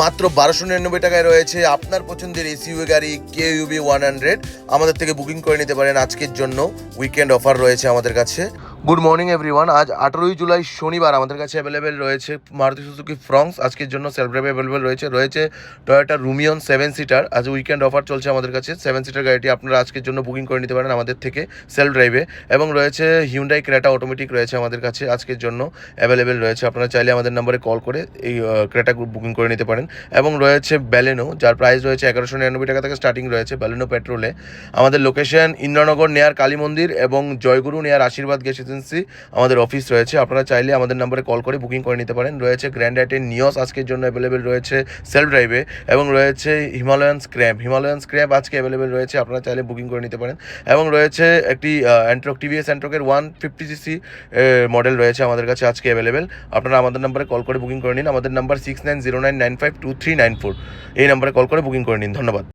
মাত্র 1299 টাকায় রয়েছে আপনার পছন্দের এসইউভি গাড়ি কেইউবি 100। আমাদের থেকে বুকিং করে নিতে পারেন। আজকের জন্য উইকেন্ড অফার রয়েছে আমাদের কাছে। Good morning everyone. আজ 18ই জুলাই শনিবার আমাদের কাছে অ্যাভেলেবেল রয়েছে মারুতি সুজুকি ফ্রংস। আজকের জন্য সেলফ ড্রাইভ অ্যাভেলেবেল রয়েছে টয়োটা রুমিয়ন 7 সিটার। আজ উইকেন্ড অফার চলছে আমাদের কাছে। 7 সিটার গাড়িটি আপনারা আজকের জন্য বুকিং করে নিতে পারেন আমাদের থেকে সেলফ ড্রাইভে। এবং রয়েছে হিউন্ডাই ক্রেটা অটোমেটিক রয়েছে আমাদের কাছে আজকের জন্য অ্যাভেলেবেল রয়েছে। আপনারা চাইলে আমাদের নাম্বারে কল করে এই ক্রেটা বুকিং করে নিতে পারেন। এবং রয়েছে ব্যালেনো, যার প্রাইস রয়েছে 1199 টাকা থেকে স্টার্টিং রয়েছে ব্যালেনো পেট্রোলে। আমাদের লোকেশন ইন্দ্রনগর নেয়ার কালী মন্দির এবং জয়গুরু নেয়ার আশীর্বাদ গ্যাস এজেন্সি আমাদের অফিস রয়েছে। আপনারা চাইলে আমাদের নাম্বারে কল করে বুকিং করে নিতে পারেন। রয়েছে গ্র্যান্ড আইটেন নিয়স আজকের জন্য অ্যাভেলেবেল রয়েছে সেলফ ড্রাইভে। এবং রয়েছে হিমালয়ান স্ক্র্যাপ আজকে অ্যাভেলেবেল রয়েছে, আপনারা চাইলে বুকিং করে নিতে পারেন। এবং রয়েছে একটি টিভিএস অ্যান্ট্রকের 150cc মডেল রয়েছে আমাদের কাছে আজকে অ্যাভেলেবেল। আপনারা আমাদের নাম্বারে কল করে বুকিং করে নিন। আমাদের নাম্বার 6909952394। এই নাম্বারে কল করে বুকিং করে নিন। ধন্যবাদ।